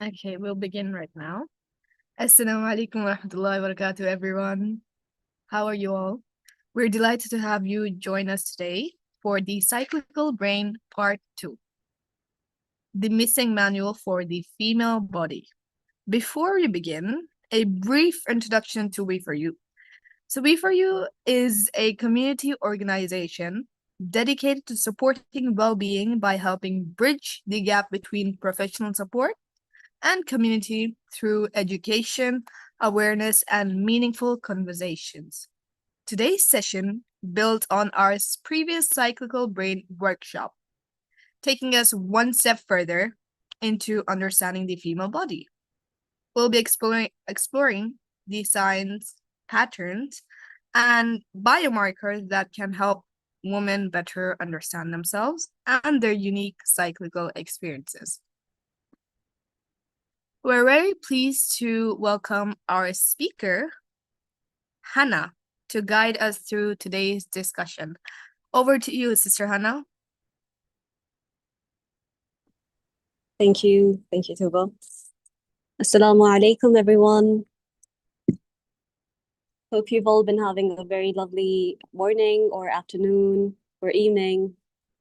Okay, we'll begin right now. Assalamu alaikum wa rahmatullahi wa barakatuh, everyone. How are you all? We're delighted to have you join us today for the Cyclical Brain Part 2, the missing manual for the female body. Before we begin, a brief introduction to We4U. So, We4U is a community organization dedicated to supporting well-being by helping bridge the gap between professional support and community through education, awareness, and meaningful conversations. Today's session built on our previous cyclical brain workshop, taking us one step further into understanding the female body. We'll be exploring the signs, patterns, and biomarkers that can help women better understand themselves and their unique cyclical experiences. We're very pleased to welcome our speaker, Hana, to guide us through today's discussion. Over to you, Sister Hana. Thank you. Thank you, Tuba. Assalamu alaikum, everyone. Hope you've all been having a very lovely morning or afternoon or evening,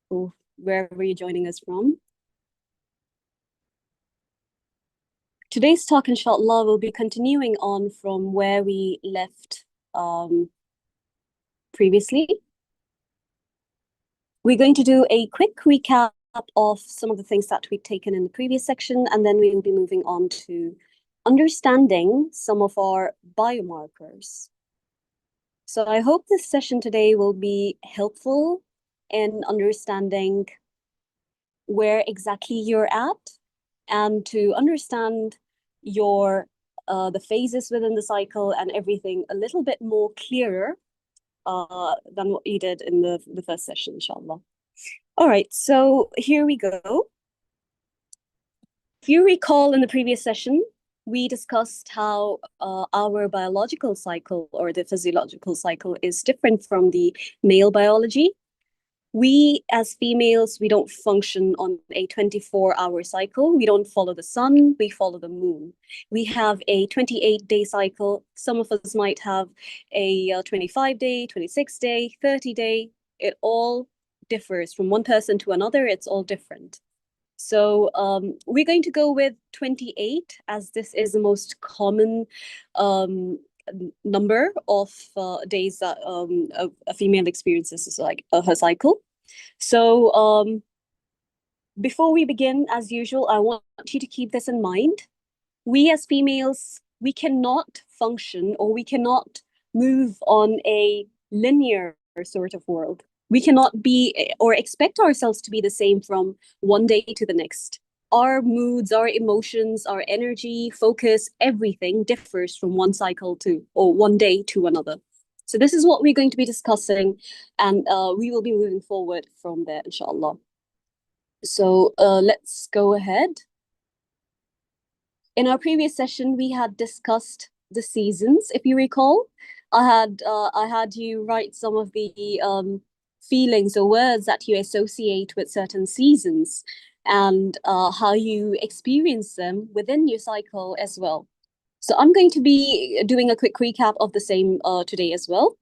or wherever you're joining us from. Today's talk, inshallah, will be continuing on from where we left previously. We're going to do a quick recap of some of the things that we've taken in the previous section, and then we'll be moving on to understanding some of our biomarkers. So I hope this session today will be helpful in understanding where exactly you're at and to understand your the phases within the cycle and everything a little bit more clearer than what you did in the first session, inshallah. All right, so here we go. If you recall in the previous session, we discussed how our biological cycle or the physiological cycle is different from the male biology. We as females, we don't function on a 24-hour cycle. We don't follow the sun, we follow the moon. We have a 28-day cycle. Some of us might have a 25-day, 26-day, 30-day. It all differs from one person to another. It's all different. So we're going to go with 28 as this is the most common number of days that a female experiences like her cycle. So before we begin, as usual, I want you to keep this in mind. We as females, we cannot function or we cannot move on a linear sort of world. We cannot be or expect ourselves to be the same from one day to the next. Our moods, our emotions, our energy, focus, everything differs from one cycle to or one day to another. So this is what we're going to be discussing, and we will be moving forward from there, inshallah. So let's go ahead. In our previous session, we had discussed the seasons. If you recall, I had you write some of the feelings or words that you associate with certain seasons and how you experience them within your cycle as well. So I'm going to be doing a quick recap of the same today as well.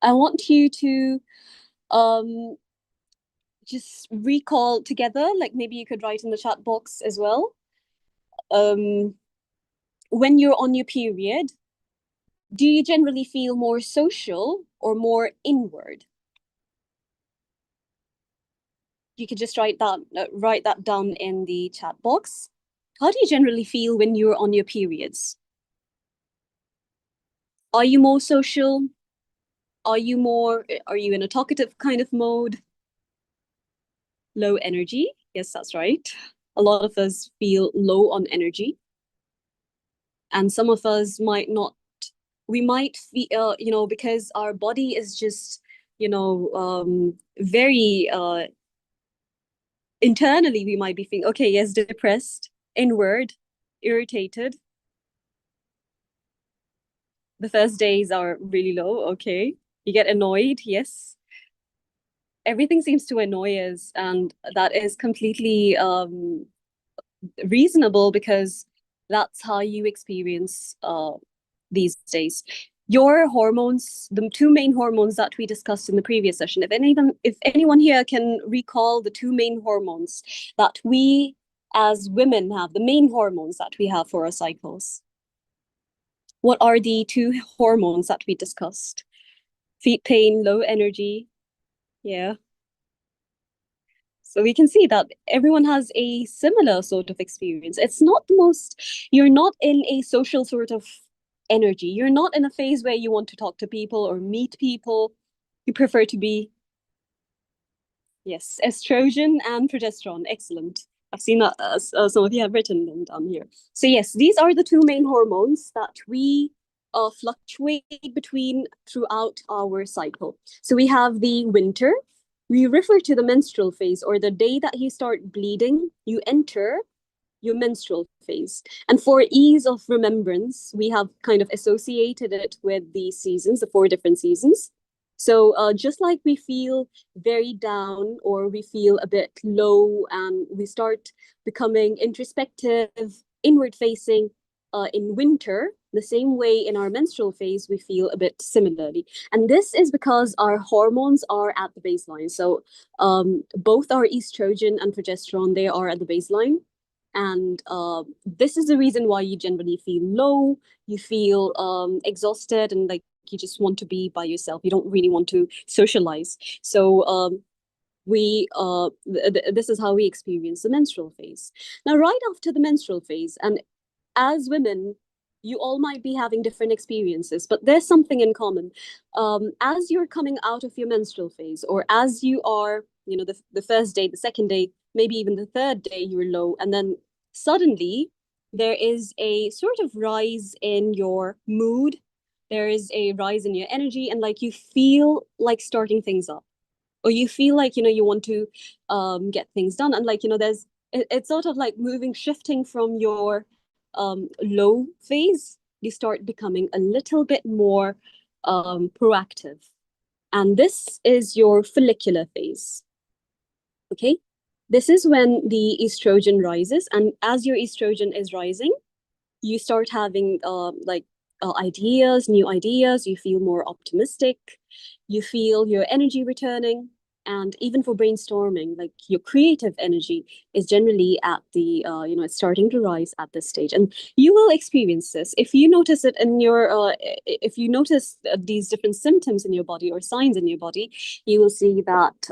I want you to just recall together, like maybe you could write in the chat box as well. When you're on your period, do you generally feel more social or more inward? You could just write that down in the chat box. How do you generally feel when you're on your periods? Are you more social? Are you in a talkative kind of mode? Low energy? Yes, that's right. A lot of us feel low on energy. And some of us might not, we might feel, because our body is just, very internally, we might be thinking, okay, yes, depressed, inward, irritated. The first days are really low, okay. You get annoyed, yes. Everything seems to annoy us, and that is completely reasonable because That's how you experience these days. Your hormones, the two main hormones that we discussed in the previous session, if anyone here can recall the two main hormones that we as women have, the main hormones that we have for our cycles. What are the two hormones that we discussed? Feet pain, low energy. Yeah. So we can see that everyone has a similar sort of experience. It's not the most, you're not in a social sort of energy. You're not in a phase where you want to talk to people or meet people. You prefer to be, yes, estrogen and progesterone. Excellent. I've seen that some of you have written them down here. So yes, these are the two main hormones that we fluctuate between throughout our cycle. So we have the winter. We refer to the menstrual phase, or the day that you start bleeding, you enter your menstrual phase. And for ease of remembrance, we have kind of associated it with the seasons, the four different seasons. So just like we feel very down or we feel a bit low and we start becoming introspective, inward facing in winter, the same way in our menstrual phase, we feel a bit similarly. And this is because our hormones are at the baseline. So both our estrogen and progesterone, they are at the baseline. And this is the reason why you generally feel low, you feel exhausted, and like you just want to be by yourself. You don't really want to socialize. So this is how we experience the menstrual phase. Now, right after the menstrual phase, and as women, you all might be having different experiences, but there's something in common. As you're coming out of your menstrual phase, or as you are, the first day, the second day, maybe even the third day, you're low, and then suddenly there is a sort of rise in your mood. There is a rise in your energy, and like you feel like starting things up, or you feel like you want to get things done, and like it's sort of like shifting from your low phase. You start becoming a little bit more proactive, and this is your follicular phase. Okay, this is when the estrogen rises, and as your estrogen is rising, you start having ideas, new ideas. You feel more optimistic. You feel your energy returning. And even for brainstorming, like your creative energy is generally at the, it's starting to rise at this stage. And you will experience this. If you notice it in if you notice these different symptoms in your body or signs in your body, you will see that,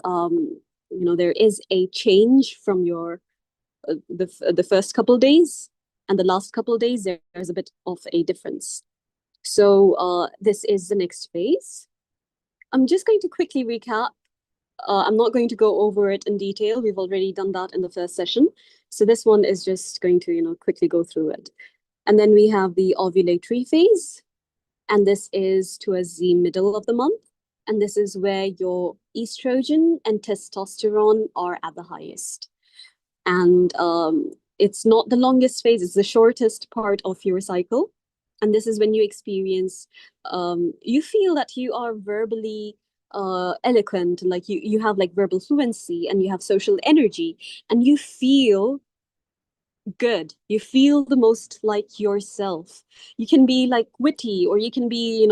there is a change from your the first couple of days and the last couple of days. There's a bit of a difference. So this is the next phase. I'm just going to quickly recap. I'm not going to go over it in detail. We've already done that in the first session. So this one is just going to, quickly go through it. And then we have the ovulatory phase. And this is towards the middle of the month. And this is where your estrogen and testosterone are at the highest. And it's not the longest phase, it's the shortest part of your cycle. And this is when you experience, you feel that you are verbally eloquent, and like you have like verbal fluency, and you have social energy, and you feel good. You feel the most like yourself. You can be like witty, or you can be,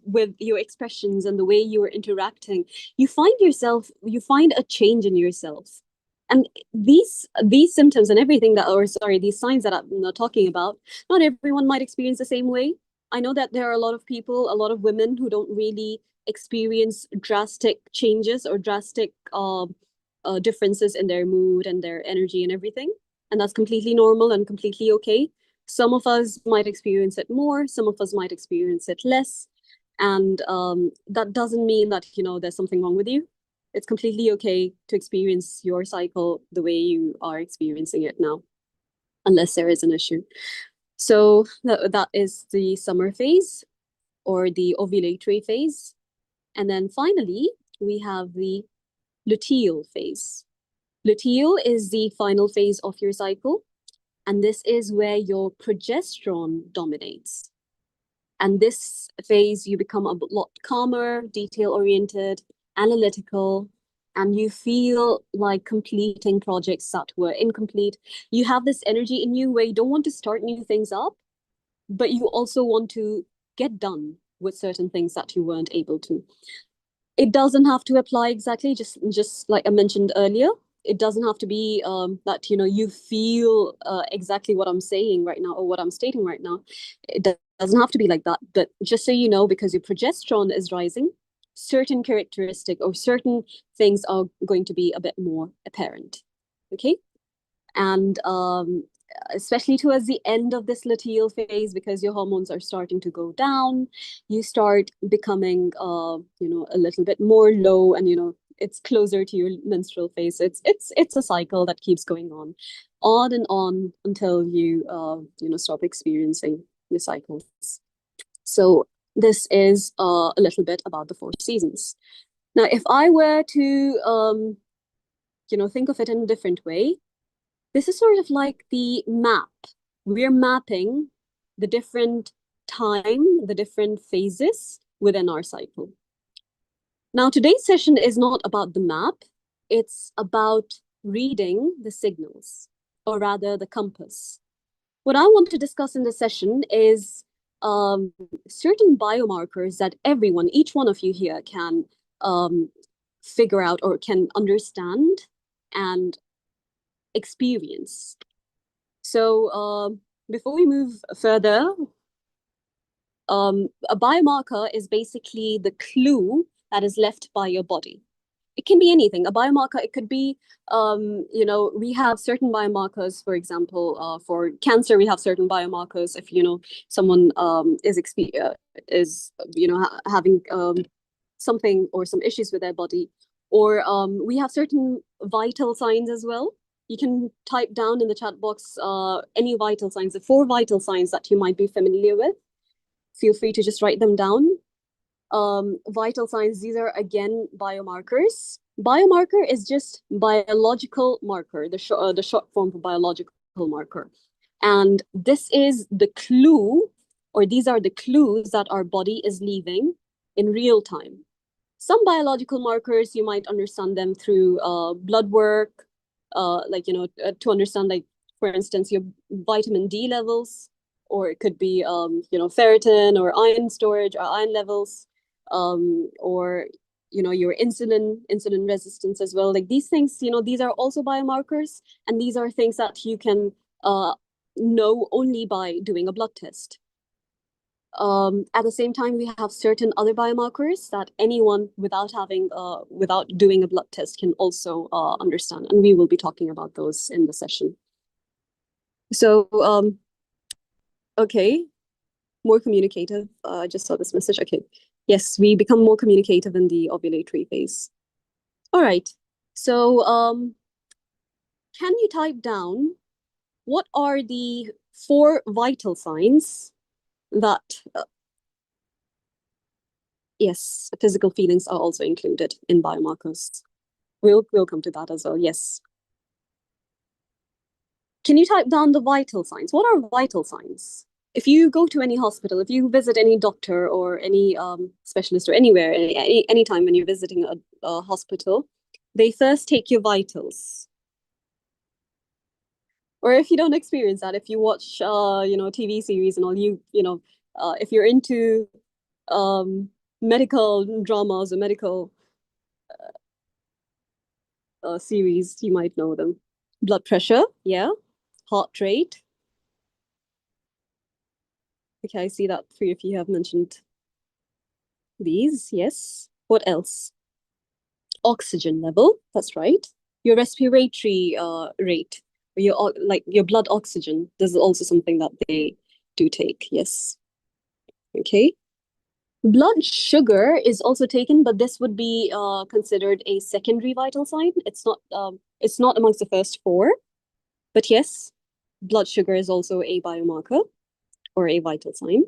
with your expressions and the way you are interacting. You find a change in yourself. And these symptoms and everything these signs that I'm not talking about, not everyone might experience the same way. I know that there are a lot of people, a lot of women who don't really experience drastic changes or drastic differences in their mood and their energy and everything. And that's completely normal and completely okay. Some of us might experience it more, some of us might experience it less. And that doesn't mean that, there's something wrong with you. It's completely okay to experience your cycle the way you are experiencing it now, unless there is an issue. So that is the summer phase, or the ovulatory phase. And then finally, we have the luteal phase. Luteal is the final phase of your cycle, and this is where your progesterone dominates. And this phase, you become a lot calmer, detail-oriented, analytical, and you feel like completing projects that were incomplete. You have this energy in you where you don't want to start new things up, but you also want to get done with certain things that you weren't able to. It doesn't have to apply exactly, just like I mentioned earlier. It doesn't have to be that you feel exactly what I'm saying right now or what I'm stating right now. It doesn't have to be like that. But just so you know, because your progesterone is rising, certain characteristic or certain things are going to be a bit more apparent. Okay, and especially towards the end of this luteal phase, because your hormones are starting to go down, you start becoming a little bit more low, and it's closer to your menstrual phase. So it's a cycle that keeps going on and on until you stop experiencing the cycles. So this is a little bit about the 4 seasons. Now, if I were to think of it in a different way, this is sort of like the map. We're mapping the different time, the different phases within our cycle. Now, today's session is not about the map. It's about reading the signals, or rather the compass. What I want to discuss in this session is certain biomarkers that everyone, each one of you here, can figure out or can understand and experience. So before we move further, a biomarker is basically the clue that is left by your body. It can be anything. A biomarker, it could be, we have certain biomarkers, for example, for cancer, we have certain biomarkers. If, someone is having something or some issues with their body, or we have certain vital signs as well. You can type down in the chat box any vital signs, the 4 vital signs that you might be familiar with. Feel free to just write them down. Vital signs, these are again biomarkers. Biomarker is just biological marker, the short form for biological marker. And this is the clue, or these are the clues that our body is leaving in real time. Some biological markers, you might understand them through blood work, to understand, like, for instance, your vitamin D levels, or it could be, ferritin or iron storage or iron levels, or, your insulin resistance as well. Like these things, these are also biomarkers, and these are things that you can know only by doing a blood test. At the same time, we have certain other biomarkers that anyone without doing a blood test can also understand, and we will be talking about those in the session. So, okay, more communicative. I just saw this message. Okay, yes, we become more communicative in the ovulatory phase. All right. So, can you type down what are the 4 vital signs that yes, physical feelings are also included in biomarkers. We'll come to that as well, yes. Can you type down the vital signs? What are vital signs? If you go to any hospital, if you visit any doctor or any specialist or anywhere, any time when you're visiting a hospital, they first take your vitals. Or if you don't experience that, if you watch, TV series and all, if you're into medical dramas or medical series, you might know them. Blood pressure, yeah. Heart rate. Okay, I see that 3 of you have mentioned these, yes. What else? Oxygen level, that's right. Your respiratory rate, your blood oxygen, this is also something that they do take, yes. Okay. Blood sugar is also taken, but this would be considered a secondary vital sign. It's not amongst the first 4, but yes, blood sugar is also a biomarker or a vital sign.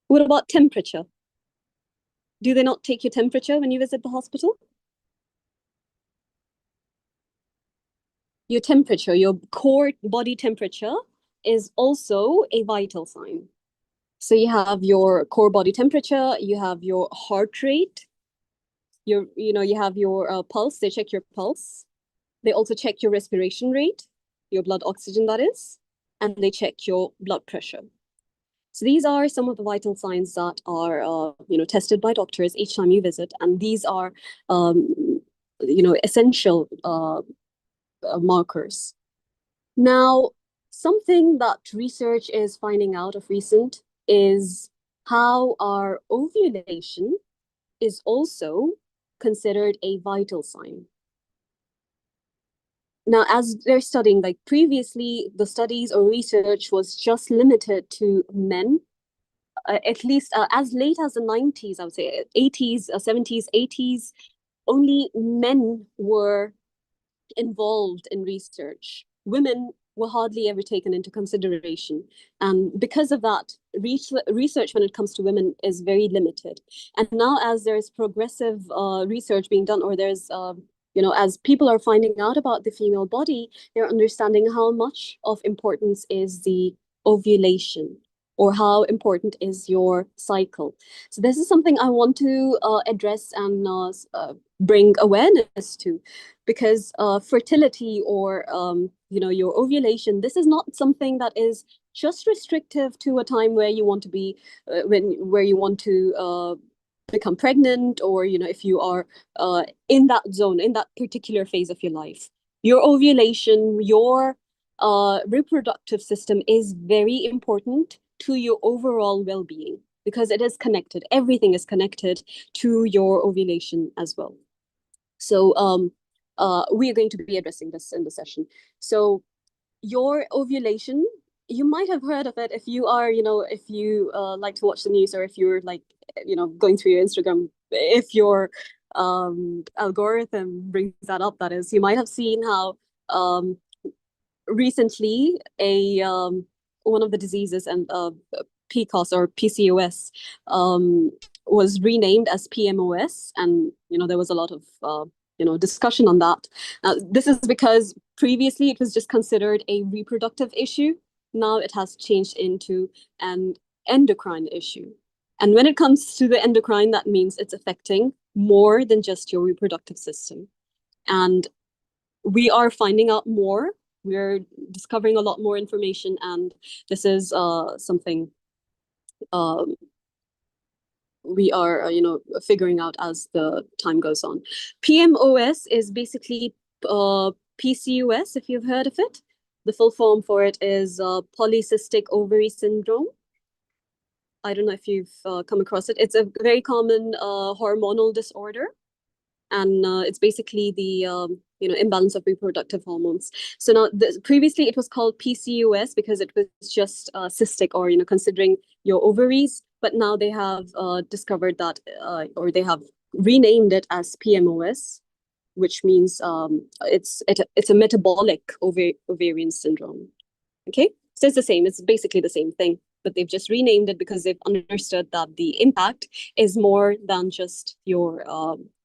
What about temperature? Do they not take your temperature when you visit the hospital? Your temperature, your core body temperature, is also a vital sign. So you have your core body temperature, you have your heart rate, you have your pulse. They check your pulse. They also check your respiration rate, your blood oxygen, that is, and they check your blood pressure. So these are some of the vital signs that are, tested by doctors each time you visit, and these are, essential markers. Now, something that research is finding out of recent is how our ovulation is also considered a vital sign. Now, as they're studying, like previously, the studies or research was just limited to men, at least as late as the 90s, I would say 80s, 70s, 80s, only men were involved in research. Women were hardly ever taken into consideration. And because of that, research when it comes to women is very limited. And now as there's progressive research being done, or there's, as people are finding out about the female body, they're understanding how much of importance is the ovulation, or how important is your cycle. So this is something I want to address and bring awareness to, because fertility or your ovulation, this is not something that is just restrictive to a time where you want to be where you want to become pregnant, or if you are in that zone, in that particular phase of your life. Your ovulation, your reproductive system is very important to your overall well-being, because it is connected. Everything is connected to your ovulation as well. So we are going to be addressing this in the session. So your ovulation, you might have heard of it if you are, if you like to watch the news, or if you're like, going through your Instagram, if your algorithm brings that up, that is, you might have seen how recently one of the diseases, and PCOS or PCOS was renamed as PMOS, and there was a lot of discussion on that. This is because previously it was just considered a reproductive issue. Now it has changed into an endocrine issue. And when it comes to the endocrine, that means it's affecting more than just your reproductive system. And we are finding out more. We're discovering a lot more information, and this is something we are, figuring out as the time goes on. PMOS is basically PCOS, if you've heard of it. The full form for it is polycystic ovary syndrome. I don't know if you've come across it. It's a very common hormonal disorder, and it's basically the imbalance of reproductive hormones. So now, previously it was called PCOS because it was just cystic, or considering your ovaries. But now they have discovered that, or they have renamed it as PMOS, which means it's a metabolic ovarian syndrome. Okay, so it's the same. It's basically the same thing, but they've just renamed it because they've understood that the impact is more than just your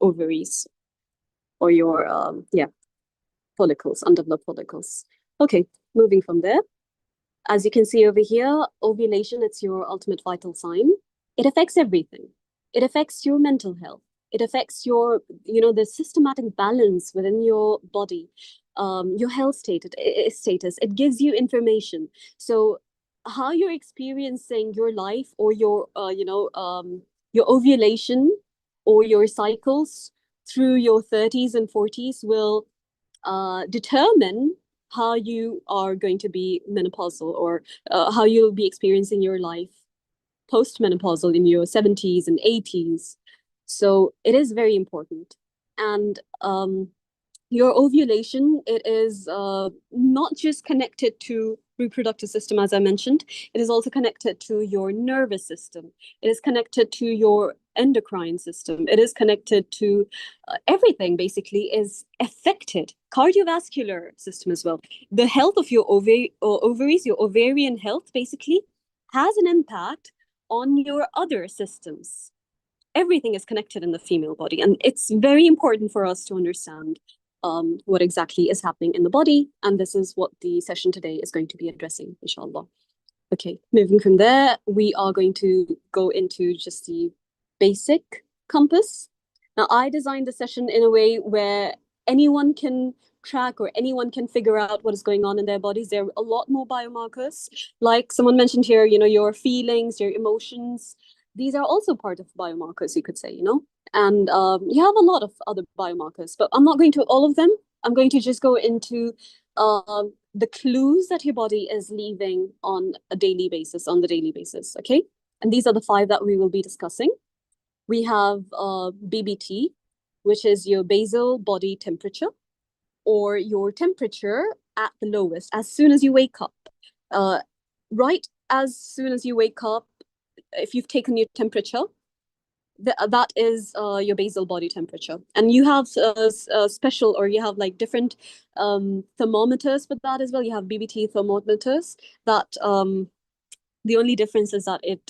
ovaries, or your follicles, undeveloped follicles. Okay, moving from there. As you can see over here, ovulation, it's your ultimate vital sign. It affects everything. It affects your mental health. It affects your, the systematic balance within your body, your health status. It gives you information. So how you're experiencing your life, or your ovulation or your cycles through your 30s and 40s will determine how you are going to be menopausal, or how you'll be experiencing your life post-menopausal in your 70s and 80s. So it is very important. And your ovulation, it is not just connected to reproductive system, as I mentioned. It is also connected to your nervous system. It is connected to your endocrine system. It is connected to everything, basically, is affected. Cardiovascular system as well. The health of your ovaries, your ovarian health, basically, has an impact on your other systems. Everything is connected in the female body, and it's very important for us to understand what exactly is happening in the body, and this is what the session today is going to be addressing, inshallah. Okay, moving from there, we are going to go into just the basic compass. Now, I designed the session in a way where anyone can track or anyone can figure out what is going on in their bodies. There are a lot more biomarkers, like someone mentioned here, your feelings, your emotions. These are also part of biomarkers, you could say, and you have a lot of other biomarkers, but I'm not going to all of them. I'm going to just go into the clues that your body is leaving on the daily basis, okay? And these are the 5 that we will be discussing. We have BBT, which is your basal body temperature, or your temperature at the lowest, as soon as you wake up. Right as soon as you wake up, if you've taken your temperature, that is your basal body temperature. And you have special, or you have like different thermometers for that as well. You have BBT thermometers that the only difference is that it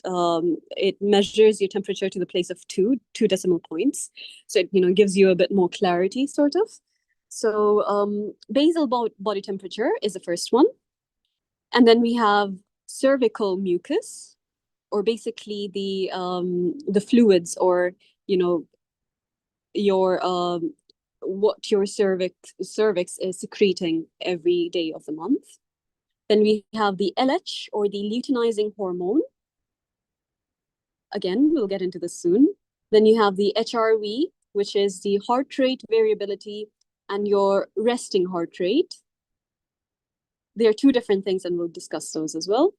measures your temperature to the place of two decimal points. So it gives you a bit more clarity, sort of. So basal body temperature is the first one. And then we have cervical mucus, or basically the fluids, or your what your cervix is secreting every day of the month. Then we have the LH, or the luteinizing hormone. Again, we'll get into this soon. Then you have the HRV, which is the heart rate variability and your resting heart rate. They are 2 different things, and we'll discuss those as well.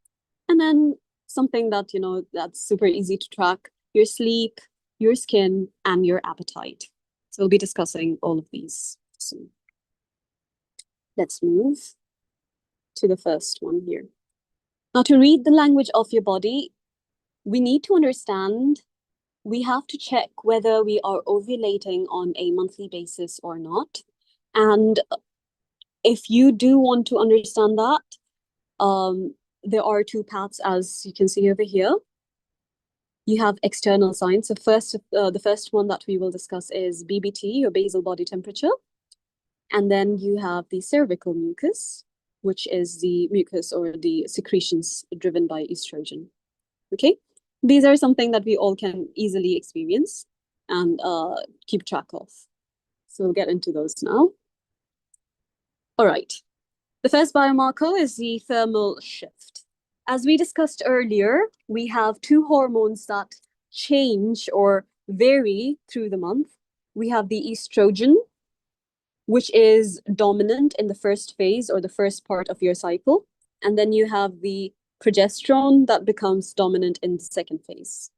And then something that, that's super easy to track: your sleep, your skin, and your appetite. So we'll be discussing all of these soon. Let's move to the first one here. Now, to read the language of your body, we need to understand, we have to check whether we are ovulating on a monthly basis or not. And if you do want to understand that, there are 2 paths, as you can see over here. You have external signs. So the first one that we will discuss is BBT, your basal body temperature. And then you have the cervical mucus, which is the mucus or the secretions driven by estrogen. Okay? These are something that we all can easily experience and keep track of. So we'll get into those now. All right. The first biomarker is the thermal shift. As we discussed earlier, we have 2 hormones that change or vary through the month. We have the estrogen, which is dominant in the first phase or the first part of your cycle. And then you have the progesterone that becomes dominant in the second phase.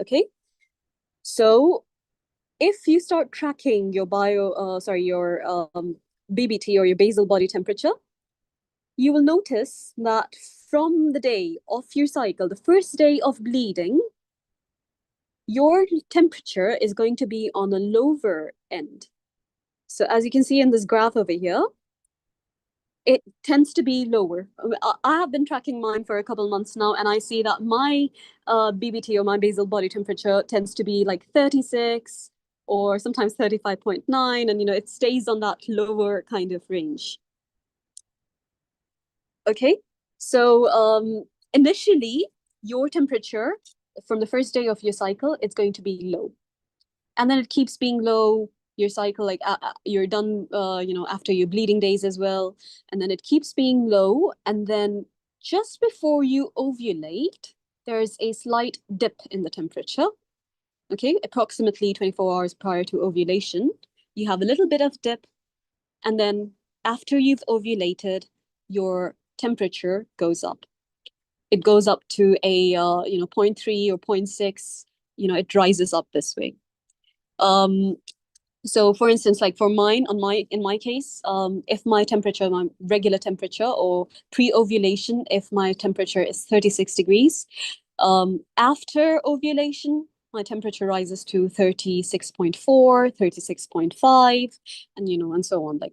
Okay? So if you start tracking your BBT, or your basal body temperature, you will notice that from the day of your cycle, the first day of bleeding, your temperature is going to be on a lower end. So as you can see in this graph over here, it tends to be lower. I have been tracking mine for a couple months now, and I see that my BBT, or my basal body temperature, tends to be like 36 or sometimes 35.9, and it stays on that lower kind of range. Okay, so initially, your temperature from the first day of your cycle, it's going to be low. And then it keeps being low, your cycle, like you're done, after your bleeding days as well. And then it keeps being low. And then just before you ovulate, there's a slight dip in the temperature. Okay, approximately 24 hours prior to ovulation, you have a little bit of dip. And then after you've ovulated, your temperature goes up. It goes up to a 0.3 or 0.6. It rises up this way. So for instance, like for mine, in my case, if my temperature, my regular temperature, or pre-ovulation, if my temperature is 36 degrees, after ovulation, my temperature rises to 36.4, 36.5, and and so on. Like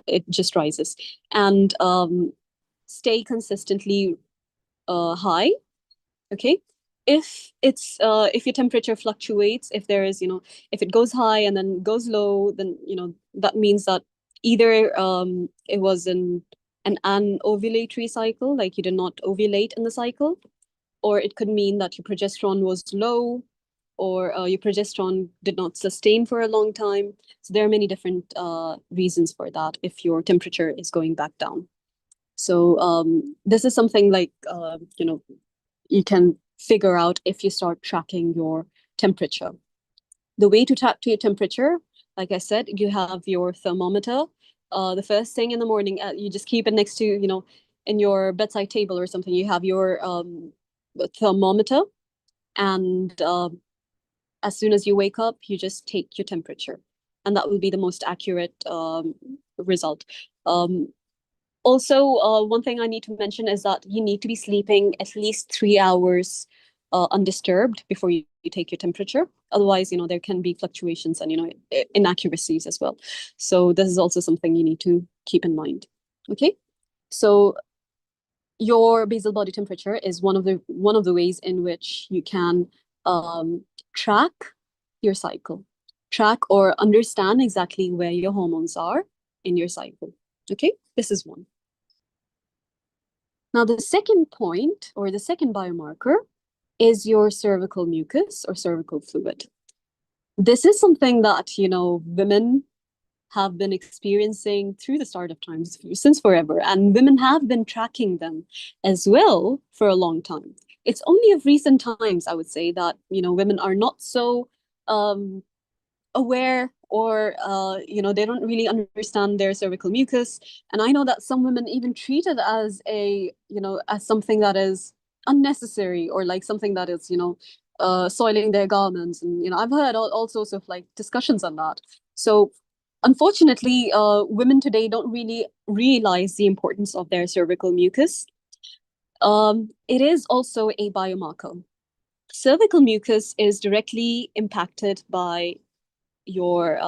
it just rises, and stay consistently high. Okay, if your temperature fluctuates, if there is if it goes high and then goes low, then that means that either it was an anovulatory cycle, like you did not ovulate in the cycle, or it could mean that your progesterone was low, or your progesterone did not sustain for a long time. So there are many different reasons for that if your temperature is going back down. So this is something like, you can figure out if you start tracking your temperature. The way to track your temperature, like I said, you have your thermometer. The first thing in the morning, you just keep it next to, in your bedside table or something. You have your thermometer, and as soon as you wake up, you just take your temperature, and that will be the most accurate result. Also, one thing I need to mention is that you need to be sleeping at least 3 hours undisturbed before you take your temperature. Otherwise, there can be fluctuations and, inaccuracies as well. So this is also something you need to keep in mind. Okay, so your basal body temperature is one of the ways in which you can track your cycle, track or understand exactly where your hormones are in your cycle. Okay, this is one. Now, the second point, or the second biomarker, is your cervical mucus or cervical fluid. This is something that, women have been experiencing through the start of times, since forever, and women have been tracking them as well for a long time. It's only of recent times, I would say, that, women are not so aware, or they don't really understand their cervical mucus. And I know that some women even treat it as as something that is unnecessary, or like something that is soiling their garments. And I've heard all sorts of like discussions on that. So unfortunately, women today don't really realize the importance of their cervical mucus. It is also a biomarker. Cervical mucus is directly impacted by your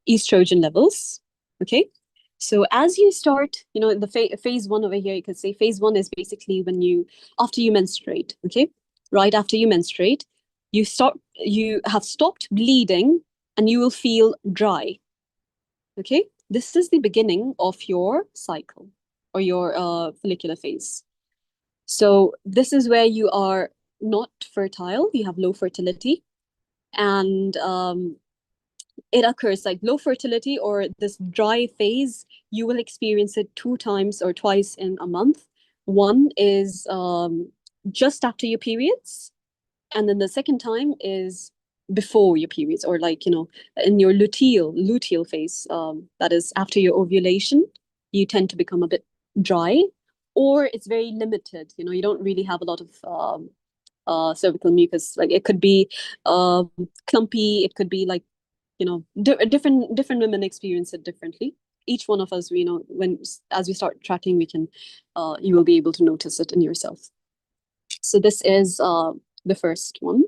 estrogen levels. Okay, so as you start, the phase one over here, you could say phase one is basically when after you menstruate. Okay, right after you menstruate, you have stopped bleeding, and you will feel dry. Okay, this is the beginning of your cycle, or your follicular phase. So this is where you are not fertile, you have low fertility, and it occurs like low fertility or this dry phase. You will experience it 2 times or twice in a month. One is just after your periods, and then the second time is before your periods, or like in your luteal phase. That is after your ovulation. You tend to become a bit dry, or it's very limited. You don't really have a lot of cervical mucus. Like it could be clumpy. It could be like different women experience it differently. Each one of us, as we start tracking, we can you will be able to notice it in yourself. So this is the first one.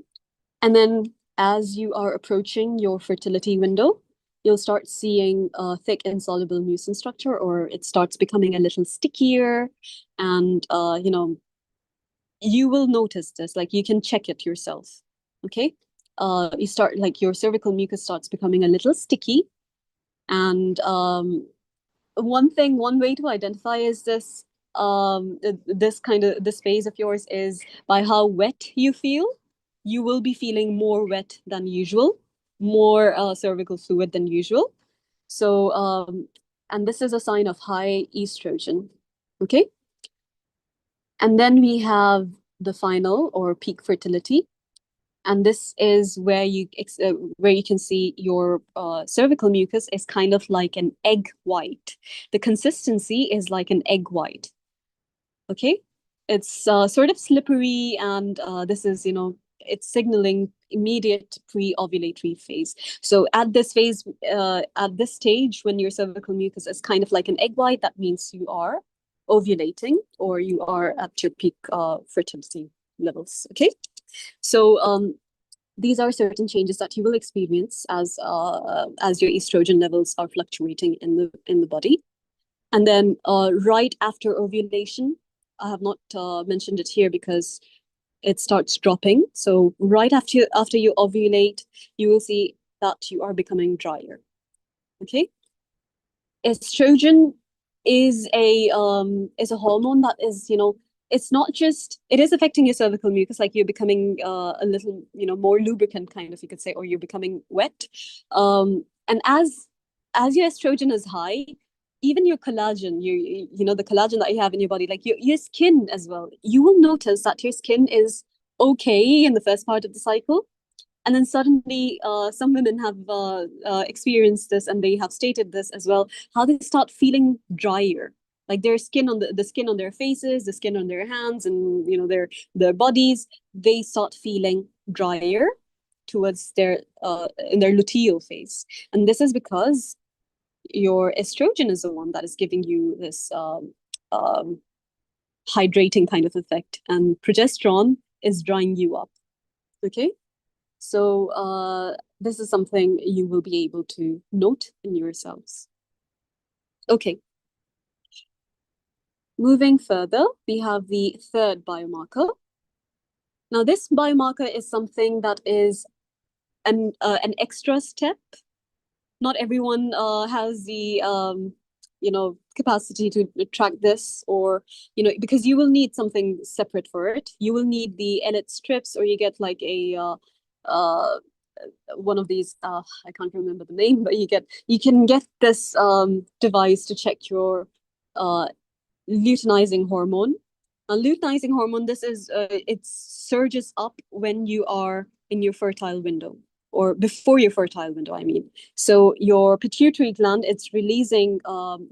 And then as you are approaching your fertility window, you'll start seeing a thick insoluble mucin structure, or it starts becoming a little stickier. And you will notice this, like you can check it yourself. Okay, you start, like, your cervical mucus starts becoming a little sticky. And one way to identify is this this phase of yours is by how wet you feel. You will be feeling more wet than usual, more cervical fluid than usual. So and this is a sign of high estrogen. Okay, and then we have the final or peak fertility. And this is where you can see your cervical mucus is kind of like an egg white. The consistency is like an egg white. Okay, it's sort of slippery, and this is it's signaling immediate pre-ovulatory phase. So at this phase, at this stage, when your cervical mucus is kind of like an egg white, that means you are ovulating, or you are at your peak fertility levels. Okay, so these are certain changes that you will experience as your estrogen levels are fluctuating in the body. And then right after ovulation, I have not mentioned it here because it starts dropping. So right after you ovulate, you will see that you are becoming drier. Okay, estrogen is a hormone that is it's not just, it is affecting your cervical mucus, like you're becoming a little, more lubricant kind of, you could say, or you're becoming wet. And as your estrogen is high, even your collagen, the collagen that you have in your body, like your skin as well, you will notice that your skin is okay in the first part of the cycle. And then suddenly, some women have experienced this, and they have stated this as well, how they start feeling drier, like their skin on the skin on their faces, the skin on their hands, and their bodies, they start feeling drier towards their in their luteal phase. And this is because your estrogen is the one that is giving you this um, hydrating kind of effect, and progesterone is drying you up. Okay. So this is something you will be able to note in yourselves. Okay. Moving further, we have the third biomarker. Now, this biomarker is something that is an extra step. Not everyone has the capacity to track this, or because you will need something separate for it. You will need the Elliott strips, or you get like a one of these, I can't remember the name, but you can get this device to check your luteinizing hormone. Luteinizing hormone, this is it surges up when you are in your fertile window, or before your fertile window, I mean. So your pituitary gland, it's releasing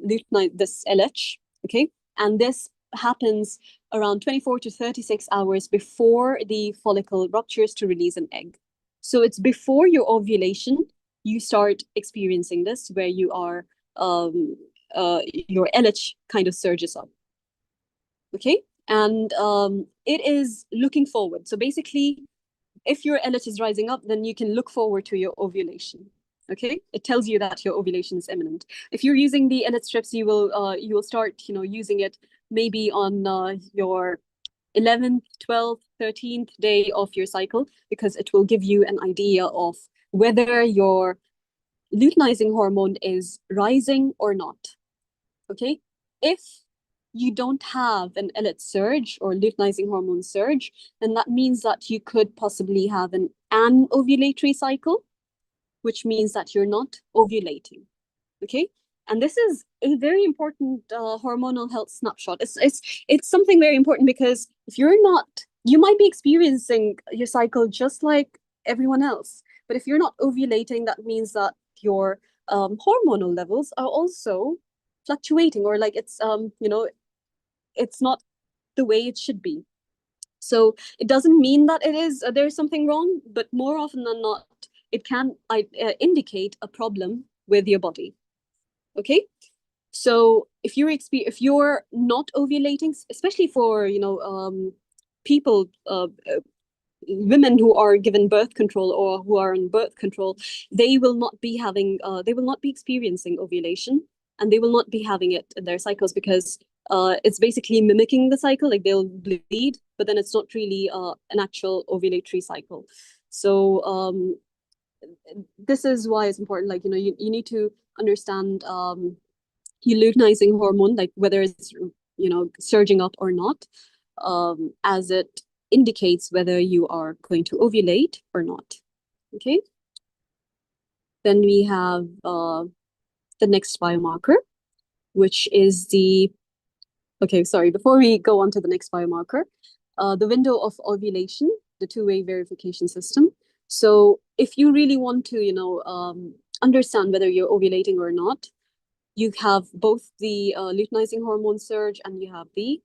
this LH, okay? And this happens around 24 to 36 hours before the follicle ruptures to release an egg. So it's before your ovulation, you start experiencing this, where you are, your LH kind of surges up. Okay. And it is looking forward. So basically, if your LH is rising up, then you can look forward to your ovulation. Okay, it tells you that your ovulation is imminent. If you're using the Elliott strips, you will start using it maybe on your 11th, 12th, 13th day of your cycle, because it will give you an idea of whether your luteinizing hormone is rising or not. Okay, if you don't have an Elliott surge or luteinizing hormone surge, then that means that you could possibly have an anovulatory cycle, which means that you're not ovulating. Okay, and this is a very important hormonal health snapshot. It's something very important, because if you're not, you might be experiencing your cycle just like everyone else, but if you're not ovulating, that means that your hormonal levels are also fluctuating, or like it's not the way it should be. So it doesn't mean that it is there's something wrong, but more often than not, it can indicate a problem with your body. Okay, so if you're not ovulating, especially for people, women who are given birth control or who are on birth control, they will not be experiencing ovulation, and they will not be having it in their cycles, because it's basically mimicking the cycle. Like they'll bleed, but then it's not really an actual ovulatory cycle. So this is why it's important. Like you need to understand your luteinizing hormone, like whether it's surging up or not, as it indicates whether you are going to ovulate or not. Okay. Then we have the next biomarker, which is okay, sorry, before we go on to the next biomarker, the window of ovulation, the two-way verification system. So if you really want to, understand whether you're ovulating or not, you have both the luteinizing hormone surge, and you have the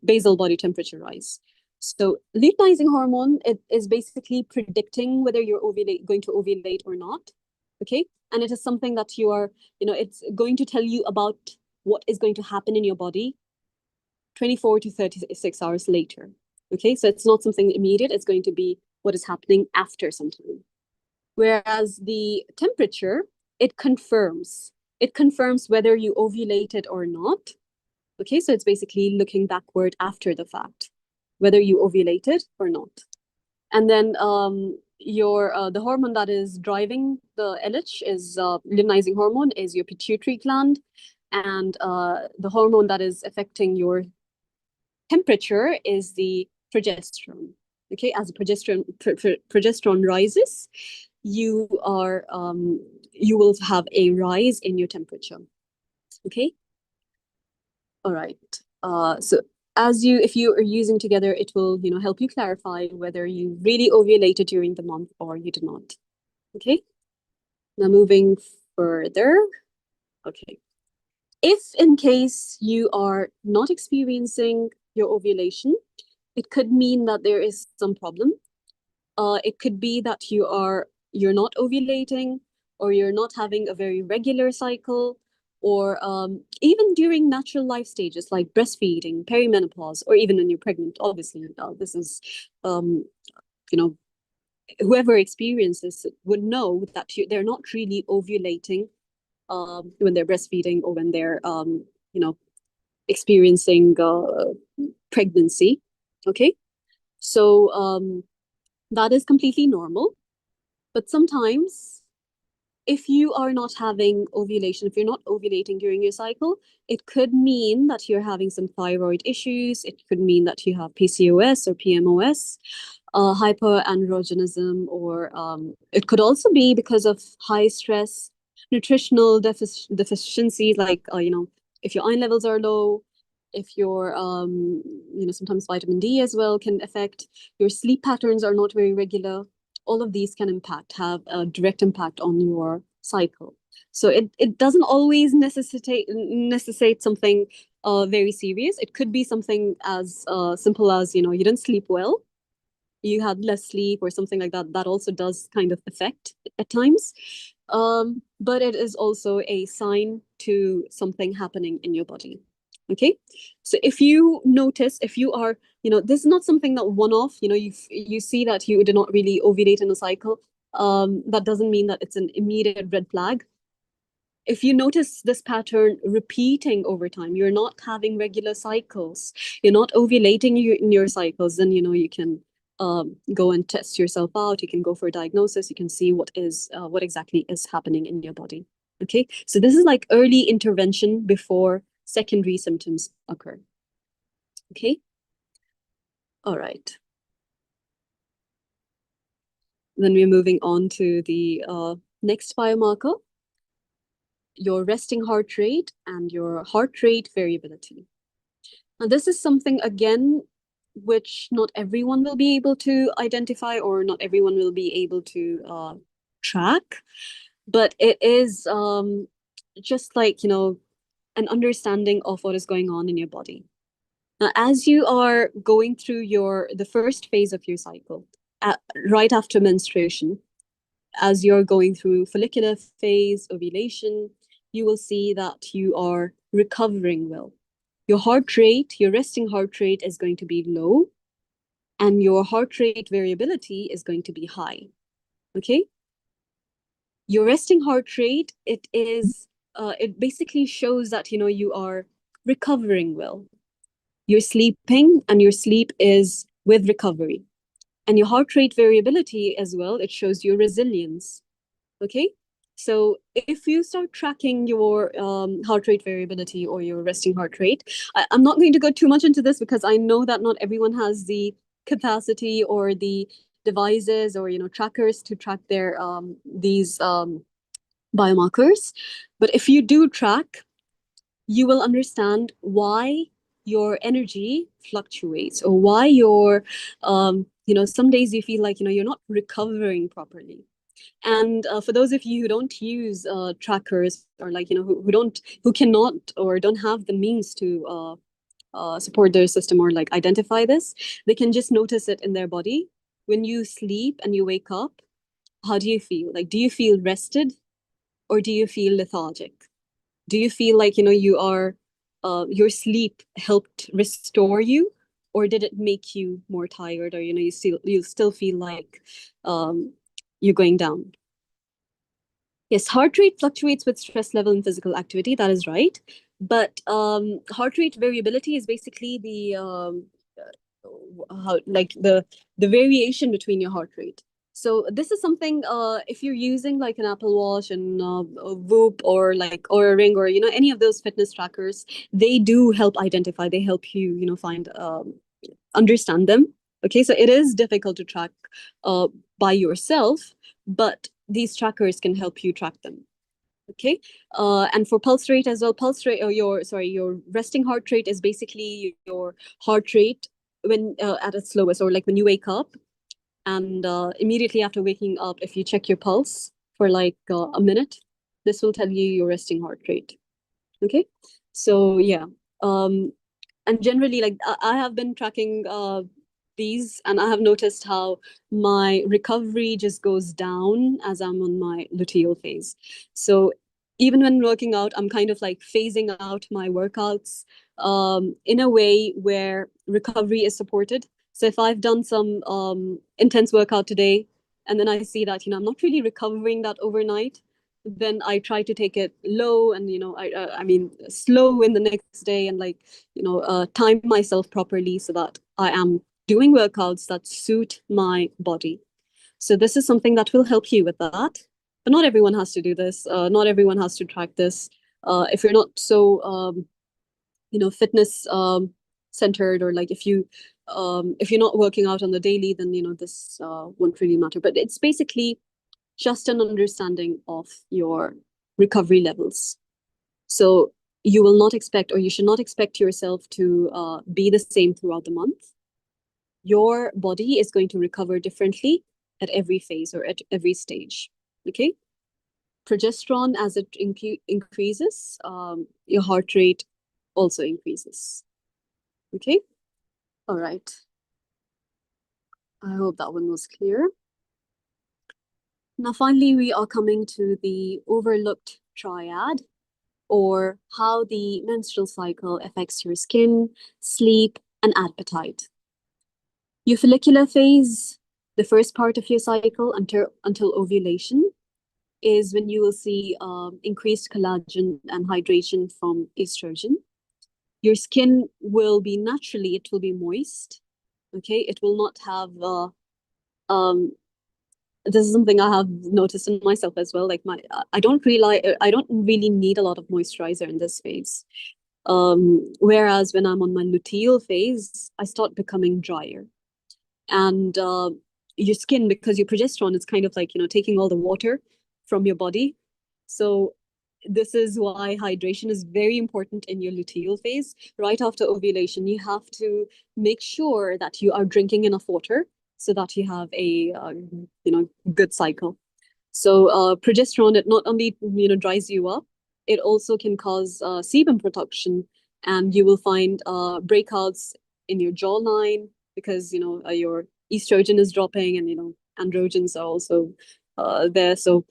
basal body temperature rise. So luteinizing hormone, it is basically predicting whether you're going to ovulate or not. Okay, and it is something that you are, it's going to tell you about what is going to happen in your body 24 to 36 hours later. Okay, so it's not something immediate. It's going to be what is happening after some time. Whereas the temperature, it confirms whether you ovulated or not. Okay, so it's basically looking backward after the fact, whether you ovulated or not. And then your the hormone that is driving the LH is luteinizing hormone, is your pituitary gland. And the hormone that is affecting your temperature is the progesterone. Okay, as the progesterone rises, you will have a rise in your temperature. Okay. All right. So if you are using together, it will, help you clarify whether you really ovulated during the month or you did not. Okay. Now moving further. Okay. If in case you are not experiencing your ovulation, it could mean that there is some problem. It could be that you're not ovulating, or you're not having a very regular cycle, or even during natural life stages like breastfeeding, perimenopause, or even when you're pregnant. Obviously, this is, you know, whoever experiences it would know that they're not really ovulating when they're breastfeeding or when they're, experiencing pregnancy. Okay, so that is completely normal. But sometimes, if you are not having ovulation, if you're not ovulating during your cycle, it could mean that you're having some thyroid issues. It could mean that you have PCOS or PMOS, hyperandrogenism, or it could also be because of high stress, nutritional deficiencies, like, if your iron levels are low, if your, sometimes vitamin D as well can affect, your sleep patterns are not very regular. All of these can have a direct impact on your cycle. So it doesn't always necessitate something very serious. It could be something as simple as, you didn't sleep well, you had less sleep or something like that. That also does kind of affect at times. But it is also a sign to something happening in your body. Okay, so if you notice, if you are, this is not something that one-off, you see that you did not really ovulate in a cycle, that doesn't mean that it's an immediate red flag. If you notice this pattern repeating over time, you're not having regular cycles, you're not ovulating in your cycles, then you can go and test yourself out. You can go for a diagnosis. You can see what exactly is happening in your body. Okay, so this is like early intervention before secondary symptoms occur. Okay, all right. Then we're moving on to the next biomarker, your resting heart rate and your heart rate variability. Now, this is something, again, which not everyone will be able to identify, or not everyone will be able to track, but it is just like, an understanding of what is going on in your body. Now, as you are going through the first phase of your cycle, right after menstruation, as you're going through follicular phase, ovulation, you will see that you are recovering well. Your heart rate, your resting heart rate is going to be low, and your heart rate variability is going to be high. Okay? Your resting heart rate, it basically shows that, you are recovering well. You're sleeping, and your sleep is with recovery. And your heart rate variability as well, it shows your resilience. Okay, so if you start tracking your heart rate variability or your resting heart rate, I'm not going to go too much into this because I know that not everyone has the capacity or the devices or trackers to track their these biomarkers. But if you do track, you will understand why your energy fluctuates, or why some days you feel like you're not recovering properly. And for those of you who don't use trackers, or like who cannot or don't have the means to support their system or like identify this, they can just notice it in their body. When you sleep and you wake up, how do you feel? Like, do you feel rested, or do you feel lethargic? Do you feel like your sleep helped restore you, or did it make you more tired, or you still feel like you're going down? Yes, heart rate fluctuates with stress level and physical activity. That is right. But heart rate variability is basically the variation between your heart rate. So this is something, if you're using like an Apple Watch and a Whoop or a Ring or any of those fitness trackers, they do help identify. They help you find understand them. Okay, so it is difficult to track by yourself, but these trackers can help you track them. Okay, and for pulse rate as well, pulse rate or your resting heart rate is basically your heart rate when at its lowest, or like when you wake up. And immediately after waking up, if you check your pulse for like a minute, this will tell you your resting heart rate. Okay, so yeah, and generally, like I have been tracking these, and I have noticed how my recovery just goes down as I'm on my luteal phase. So even when working out, I'm kind of like phasing out my workouts in a way where recovery is supported. So if I've done some intense workout today, and then I see that I'm not really recovering that overnight, then I try to take it low and I mean slow in the next day, and like time myself properly so that I am doing workouts that suit my body. So this is something that will help you with that. But not everyone has to do this. Not everyone has to track this. If you're not so fitness centered, or like if you're not working out on the daily, then this won't really matter. But it's basically just an understanding of your recovery levels. So you will not expect, or you should not expect yourself to be the same throughout the month. Your body is going to recover differently at every phase or at every stage. Okay. Progesterone, as it increases, your heart rate also increases. Okay. All right. I hope that one was clear. Now, finally, we are coming to the overlooked triad, or how the menstrual cycle affects your skin, sleep, and appetite. Your follicular phase, the first part of your cycle until ovulation, is when you will see increased collagen and hydration from estrogen. Your skin will be naturally, it will be moist. Okay, it will not have this is something I have noticed in myself as well. Like I don't really need a lot of moisturizer in this phase. Whereas when I'm on my luteal phase, I start becoming drier. And your skin, because your progesterone is kind of like, taking all the water from your body. So this is why hydration is very important in your luteal phase. Right after ovulation, you have to make sure that you are drinking enough water so that you have a good cycle. So progesterone, it not only dries you up, it also can cause sebum production, and you will find breakouts in your jawline because your estrogen is dropping, and androgens are also there. So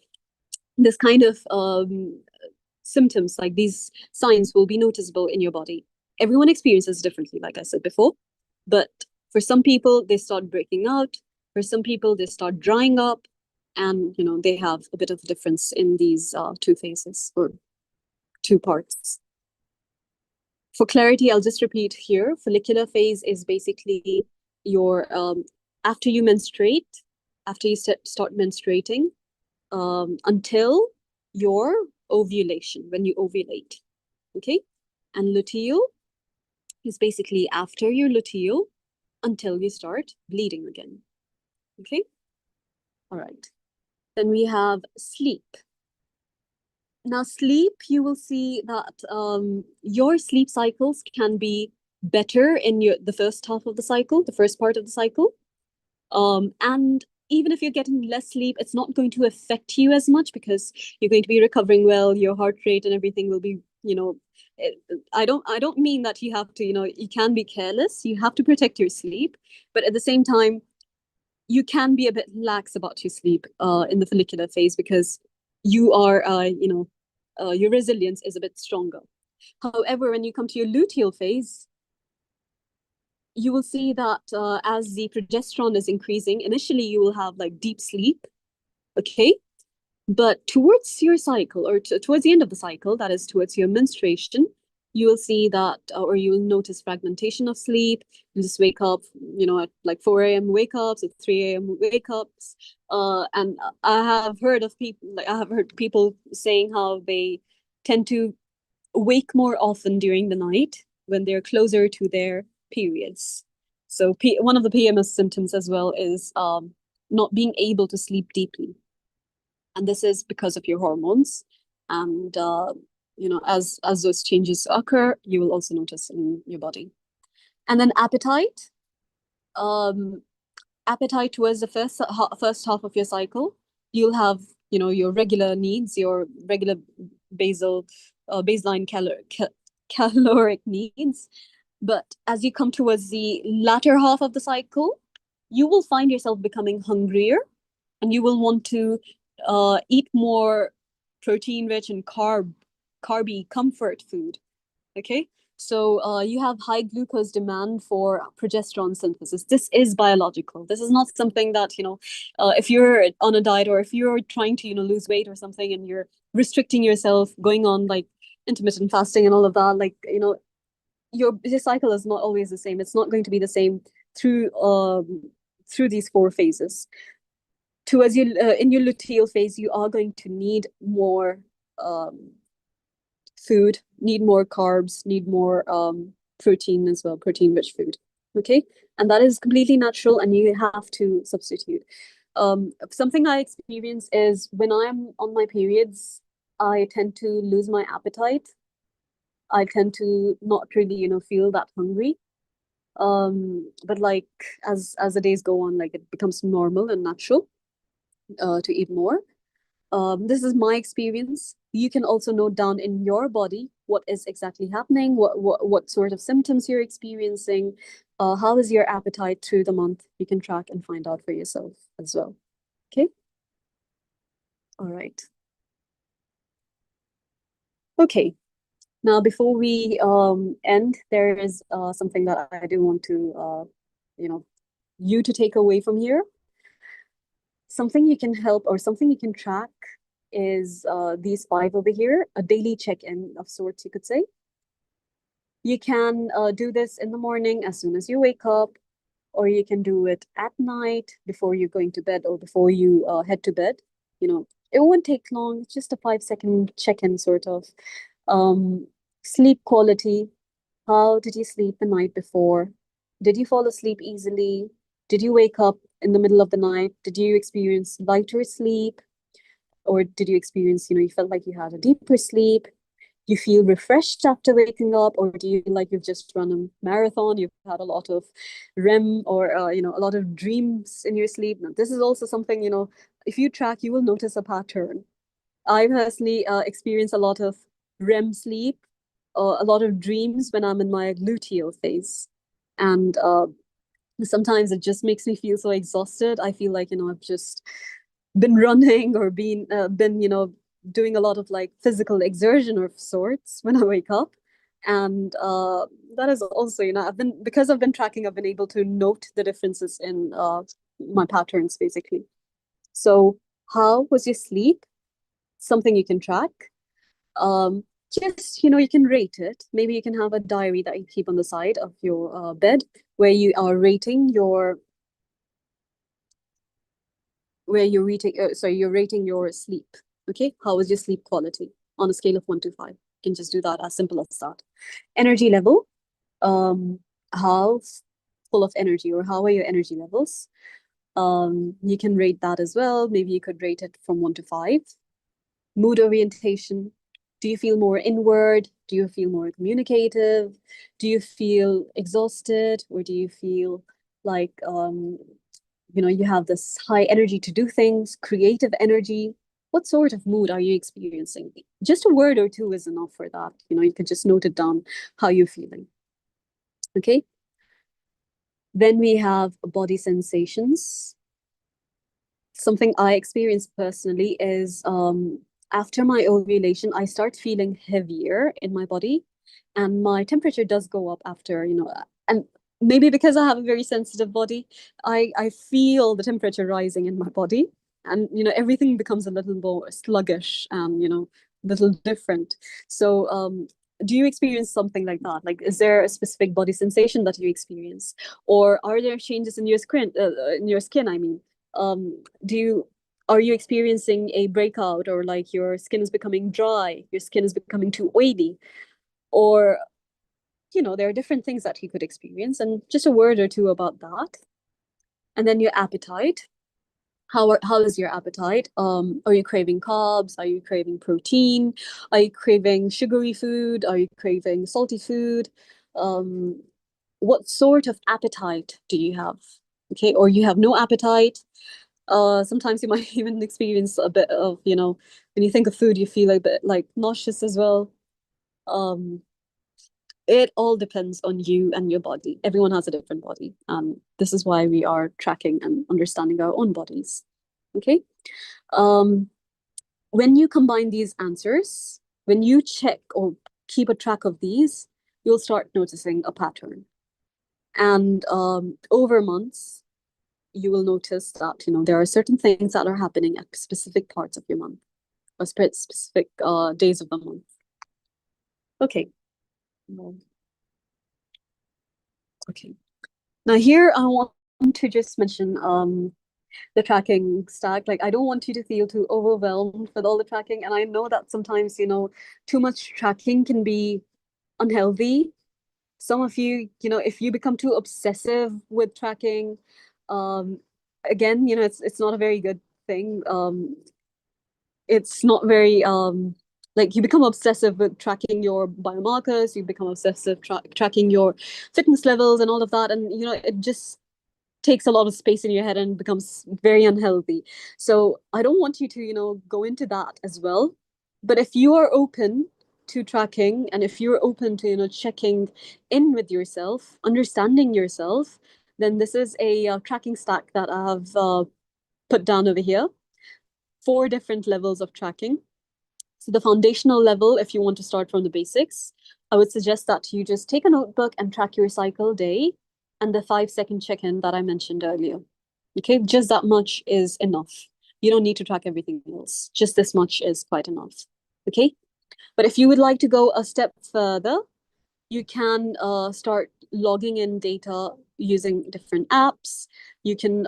this kind of symptoms, like these signs, will be noticeable in your body. Everyone experiences differently, like I said before, but for some people they start breaking out. For some people they start drying up, and they have a bit of difference in these two phases or two parts. For clarity, I'll just repeat here. Follicular phase is basically your after you menstruate, after you start menstruating, until your ovulation, when you ovulate. Okay, and luteal is basically after your luteal until you start bleeding again. Okay, all right. Then we have sleep. Now, sleep, you will see that your sleep cycles can be better in the first half of the cycle, the first part of the cycle. And even if you're getting less sleep, it's not going to affect you as much because you're going to be recovering well. Your heart rate and everything will be, I don't mean that you have to, you can be careless. You have to protect your sleep, but at the same time, you can be a bit lax about your sleep in the follicular phase because you are, your resilience is a bit stronger. However, when you come to your luteal phase, you will see that as the progesterone is increasing, initially you will have like deep sleep, okay? But towards your cycle, or towards the end of the cycle, that is towards your menstruation, you will see that, or you will notice fragmentation of sleep. You just wake up, at like 4 a.m. wake ups, at 3 a.m. wake ups. And I have heard of people, like I have heard people saying how they tend to wake more often during the night when they're closer to their periods. So one of the PMS symptoms as well is not being able to sleep deeply. And this is because of your hormones. And as those changes occur, you will also notice in your body. And then appetite. Appetite towards the first half of your cycle. You'll have your regular needs, your regular baseline caloric needs. But as you come towards the latter half of the cycle, you will find yourself becoming hungrier, and you will want to eat more protein-rich and carby comfort food. Okay, so you have high glucose demand for progesterone synthesis. This is biological. This is not something that if you're on a diet, or if you're trying to lose weight or something, and you're restricting yourself, going on like intermittent fasting and all of that, like your cycle is not always the same. It's not going to be the same through these 4 phases. Towards you in your luteal phase, you are going to need more food, need more carbs, need more protein as well, protein-rich food. Okay, and that is completely natural, and you have to substitute. Something I experience is when I'm on my periods, I tend to lose my appetite. I tend to not really, feel that hungry. But like as the days go on, like it becomes normal and natural to eat more. This is my experience. You can also note down in your body what is exactly happening, what sort of symptoms you're experiencing, how is your appetite through the month. You can track and find out for yourself as well. Okay. All right. Okay. Now, before we end, there is something that I do want to, you to take away from here. Something you can help, or something you can track, is these 5 over here, a daily check-in of sorts, you could say. You can do this in the morning as soon as you wake up, or you can do it at night before you're going to bed, or before you head to bed. It won't take long. It's just a 5-second check-in sort of. Sleep quality. How did you sleep the night before? Did you fall asleep easily? Did you wake up in the middle of the night? Did you experience lighter sleep? Or did you experience, you felt like you had a deeper sleep? You feel refreshed after waking up? Or do you feel like you've just run a marathon? You've had a lot of REM, or, a lot of dreams in your sleep. Now, this is also something, if you track, you will notice a pattern. I personally experience a lot of REM sleep, a lot of dreams when I'm in my luteal phase. And sometimes it just makes me feel so exhausted. I feel like, I've just been running, or been doing a lot of like physical exertion of sorts when I wake up. And that is also, because I've been tracking, I've been able to note the differences in my patterns, basically. So how was your sleep? Something you can track. Just, you can rate it. Maybe you can have a diary that you keep on the side of your bed, where you are rating your you're rating your sleep. Okay, how was your sleep quality on a scale of 1 to 5? You can just do that, as simple as that. Energy level. How full of energy, or how are your energy levels? You can rate that as well. Maybe you could rate it from 1 to 5. Mood orientation. Do you feel more inward? Do you feel more communicative? Do you feel exhausted? Or do you feel like you have this high energy to do things, creative energy? What sort of mood are you experiencing? Just a word or two is enough for that. You can just note it down, how you're feeling. Okay. Then we have body sensations. Something I experienced personally is after my ovulation, I start feeling heavier in my body, and my temperature does go up after, and maybe because I have a very sensitive body, I feel the temperature rising in my body, and everything becomes a little more sluggish and little different. So do you experience something like that? Like, is there a specific body sensation that you experience, or are there changes in your skin? I mean, do you are you experiencing a breakout, or like your skin is becoming dry, your skin is becoming too oily, or there are different things that you could experience, and just a word or two about that. And then your appetite. How is your appetite? Are you craving carbs? Are you craving protein? Are you craving sugary food? Are you craving salty food? Um, what sort of appetite do you have? Okay, or you have no appetite. Sometimes you might even experience a bit of, when you think of food, you feel a bit like nauseous as well. Um, it all depends on you and your body. Everyone has a different body. This is why we are tracking and understanding our own bodies. Okay. Um, when you combine these answers, when you check or keep a track of these, you'll start noticing a pattern. And over months, you will notice that there are certain things that are happening at specific parts of your month, or specific days of the month. Okay. Okay. Now here I want to just mention the tracking stack. Like, I don't want you to feel too overwhelmed with all the tracking. And I know that sometimes, too much tracking can be unhealthy. Some of you, if you become too obsessive with tracking, again, it's not a very good thing. It's not very like, you become obsessive with tracking your biomarkers, you become obsessive tracking your fitness levels and all of that, and it just takes a lot of space in your head and becomes very unhealthy. So I don't want you to, go into that as well. But if you are open to tracking, and if you're open to, checking in with yourself, understanding yourself, then this is a tracking stack that I have put down over here. 4 different levels of tracking. So the foundational level, if you want to start from the basics, I would suggest that you just take a notebook and track your cycle day and the 5-second check-in that I mentioned earlier. Okay, just that much is enough. You don't need to track everything else. Just this much is quite enough. Okay, but if you would like to go a step further, you can start logging in data using different apps. You can,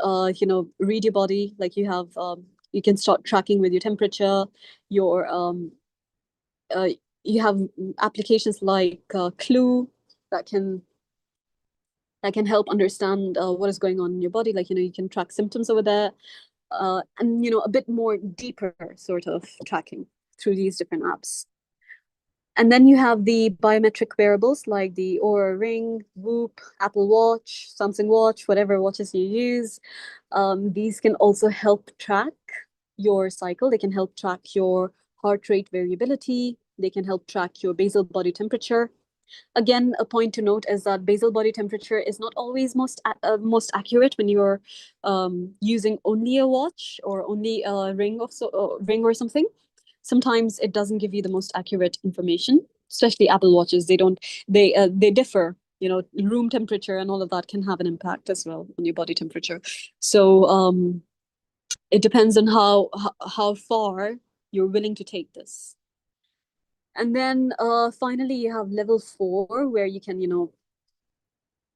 read your body. Like, you can start tracking with your temperature, your uh, you have applications like Clue that can help understand what is going on in your body. Like, you can track symptoms over there, and a bit more deeper sort of tracking through these different apps. And then you have the biometric wearables like the Oura Ring, Whoop, Apple Watch, Samsung Watch, whatever watches you use. These can also help track your cycle. They can help track your heart rate variability. They can help track your basal body temperature. Again, a point to note is that basal body temperature is not always most accurate when you're using only a watch or only a ring or something. Sometimes it doesn't give you the most accurate information, especially Apple Watches. They differ. Room temperature and all of that can have an impact as well on your body temperature. So it depends on how far you're willing to take this. And then finally, you have level 4, where you can,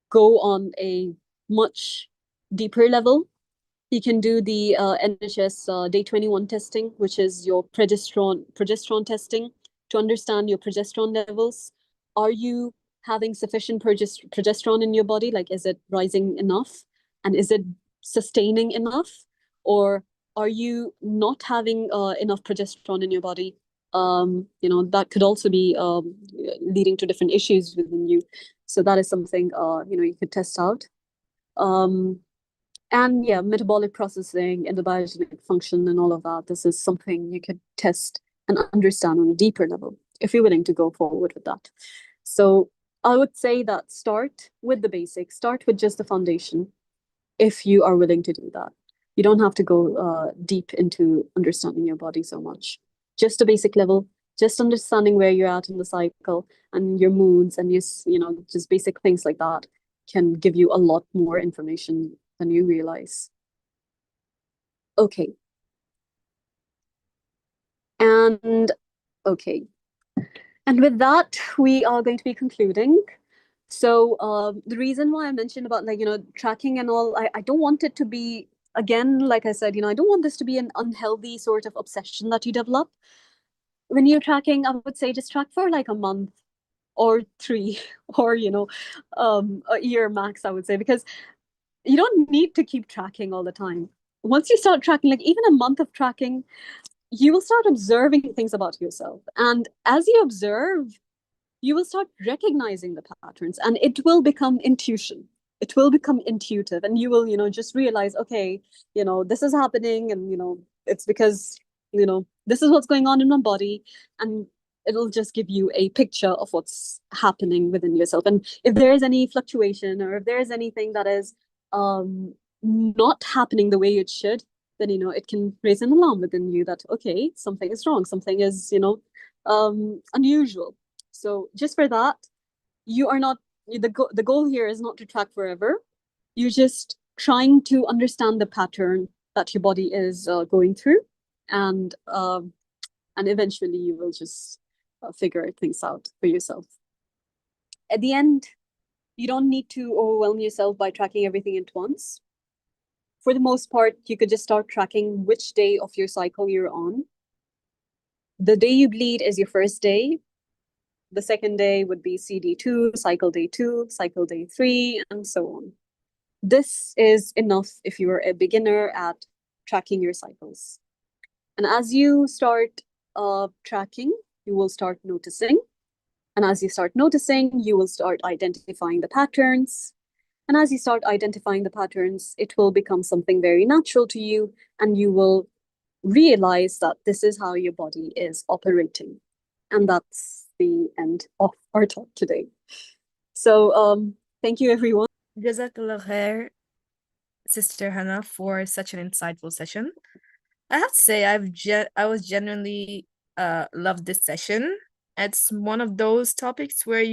go on a much deeper level. You can do the NHS day 21 testing, which is your progesterone testing to understand your progesterone levels. Are you having sufficient progesterone in your body? Like, is it rising enough? And is it sustaining enough? Or are you not having enough progesterone in your body? That could also be leading to different issues within you. So that is something, you could test out. And yeah, metabolic processing and the biogenic function and all of that. This is something you could test and understand on a deeper level if you're willing to go forward with that. So I would say that start with the basics, start with just the foundation if you are willing to do that. You don't have to go deep into understanding your body so much. Just a basic level, just understanding where you're at in the cycle and your moods and just basic things like that can give you a lot more information than you realize. Okay. And okay. And with that, we are going to be concluding. So the reason why I mentioned about tracking and all, I don't want it to be, again, like I said, I don't want this to be an unhealthy sort of obsession that you develop. When you're tracking, I would say just track for like a month or three or a year max, I would say, because you don't need to keep tracking all the time. Once you start tracking, like even a month of tracking, you will start observing things about yourself. And as you observe, you will start recognizing the patterns and it will become intuition. It will become intuitive and you will, just realize, okay, this is happening and, it's because, this is what's going on in my body. And it'll just give you a picture of what's happening within yourself. And if there is any fluctuation or if there is anything that is not happening the way it should, then, it can raise an alarm within you that, okay, something is wrong, something is, unusual. So just for that, you are not the goal here is not to track forever. You're just trying to understand the pattern that your body is going through, and eventually you will just figure things out for yourself. At the end, you don't need to overwhelm yourself by tracking everything at once. For the most part, you could just start tracking which day of your cycle you're on. The day you bleed is your first day. The second day would be CD2, cycle day 2, cycle day 3, and so on. This is enough if you're a beginner at tracking your cycles. And as you start tracking, you will start noticing. And as you start noticing, you will start identifying the patterns. And as you start identifying the patterns, it will become something very natural to you, and you will realize that this is how your body is operating. And that's the end of our talk today. So thank you, everyone. Jazakallah khair, Sister Hannah, for such an insightful session. I have to say, I was genuinely loved this session. It's one of those topics where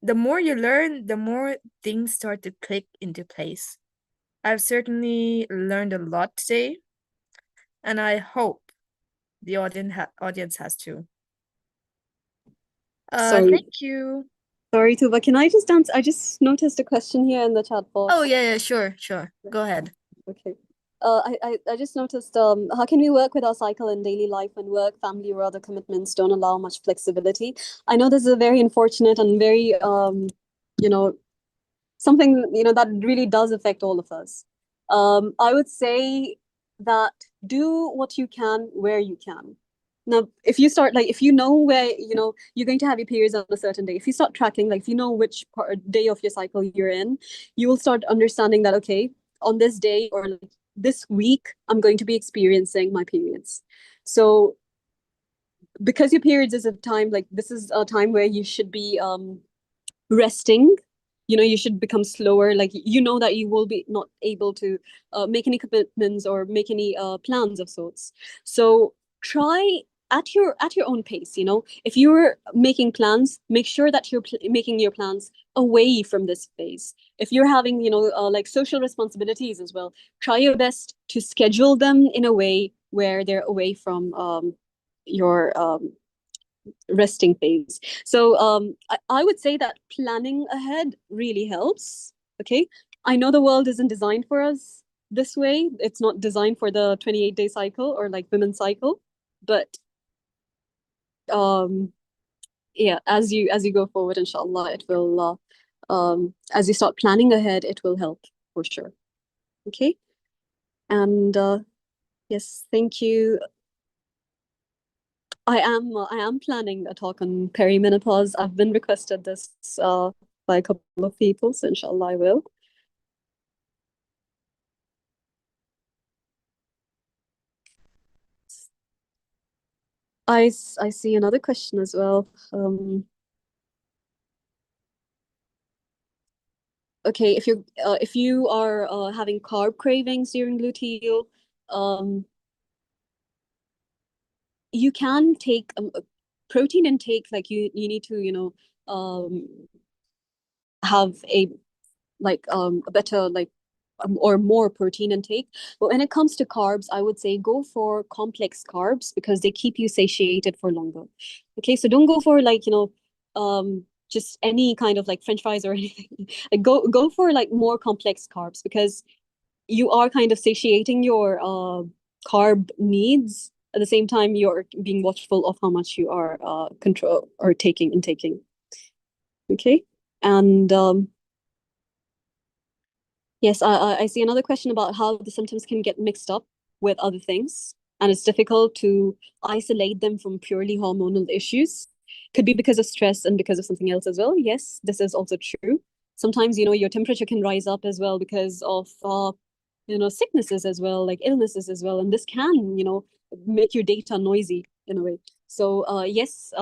the more you learn, the more things start to click into place. I've certainly learned a lot today, and I hope the audience has too. Sorry, Thank you. sorry, Tuba. Can I just dance? I just noticed a question here in the chat box. Oh yeah, sure. Go ahead. Okay. I just noticed, how can we work with our cycle in daily life when work, family, or other commitments don't allow much flexibility? I know this is a very unfortunate and very, you know, something, that really does affect all of us. I would say that do what you can where you can. Now, if you start, like, if you know where, you're going to have your periods on a certain day, if you start tracking, like, if you know which day of your cycle you're in, you will start understanding that, okay, on this day or like this week, I'm going to be experiencing my periods. So because your periods is a time, like, this is a time where you should be resting. You should become slower, like, that you will be not able to make any commitments or make any plans of sorts. So try at your own pace. If you're making plans, make sure that you're making your plans away from this phase. If you're having like social responsibilities as well, try your best to schedule them in a way where they're away from your resting phase. So I would say that planning ahead really helps. Okay. I know the world isn't designed for us this way. It's not designed for the 28-day cycle or like women's cycle. But yeah, as you go forward, inshallah, it will as you start planning ahead, it will help for sure. Okay. And yes, thank you. I am planning a talk on perimenopause. I've been requested this by a couple of people, so inshallah I will. I see another question as well. Okay, if you are having carb cravings during luteal, you can take a protein intake. Like you need to have a like a better like or more protein intake. But when it comes to carbs, I would say go for complex carbs because they keep you satiated for longer. Okay, so don't go for like, just any kind of like French fries or anything. Like go for like more complex carbs because you are kind of satiating your carb needs. At the same time, you're being watchful of how much you are control or intaking. Okay, and yes, I see another question about how the symptoms can get mixed up with other things, and it's difficult to isolate them from purely hormonal issues. Could be because of stress and because of something else as well. Yes, this is also true. Sometimes, your temperature can rise up as well because of, sicknesses as well, like illnesses as well. And this can, make your data noisy in a way. So, yes,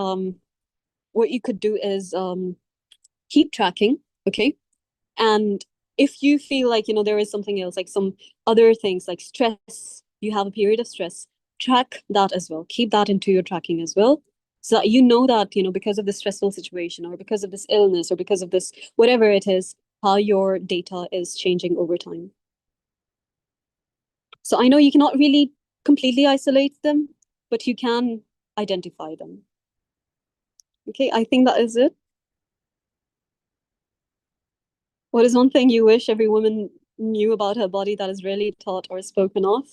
what you could do is keep tracking, okay? And if you feel like, there is something else, like some other things like stress, you have a period of stress, track that as well. Keep that into your tracking as well. So that you know that, because of this stressful situation or because of this illness or because of this, whatever it is, how your data is changing over time. So I know you cannot really completely isolate them, but you can identify them. Okay, I think that is it. What is one thing you wish every woman knew about her body that is rarely taught or spoken of?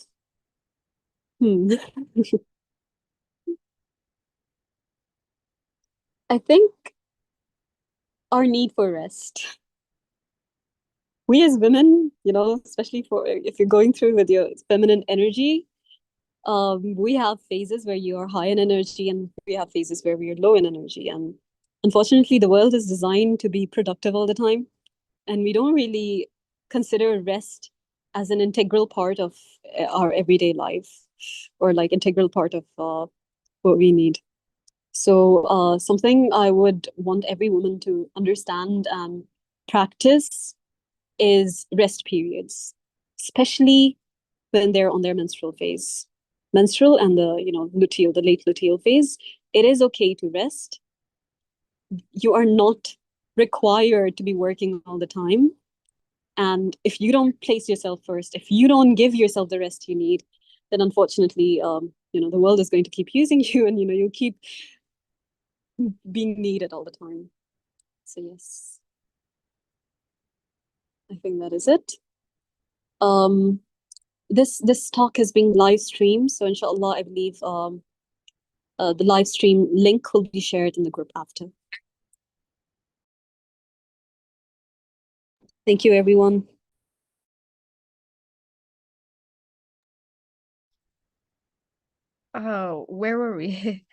Hmm. I think our need for rest. We as women, especially for if you're going through with your feminine energy, we have phases where you are high in energy and we have phases where we are low in energy. And unfortunately, the world is designed to be productive all the time. And we don't really consider rest as an integral part of our everyday life or like integral part of what we need. So something I would want every woman to understand and practice is rest periods, especially when they're on their menstrual phase. Menstrual and the, luteal, the late luteal phase, it is okay to rest. You are not required to be working all the time. And if you don't place yourself first, if you don't give yourself the rest you need, then unfortunately, the world is going to keep using you and, you'll keep being needed all the time. So yes, I think that is it. This talk is being live streamed, so inshallah, I believe the live stream link will be shared in the group after. Thank you, everyone. Oh, where were we?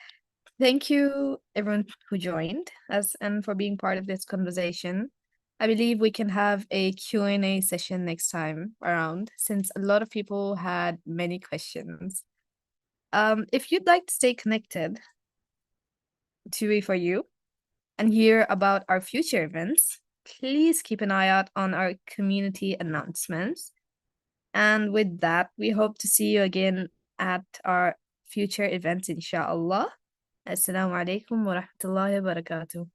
Thank you, everyone who joined us and for being part of this conversation. I believe we can have a Q&A session next time around, since a lot of people had many questions. If you'd like to stay connected to E for You and hear about our future events, please keep an eye out on our community announcements. And with that, we hope to see you again at our future events, inshallah. Assalamu alaikum wa rahmatullahi wa barakatuh.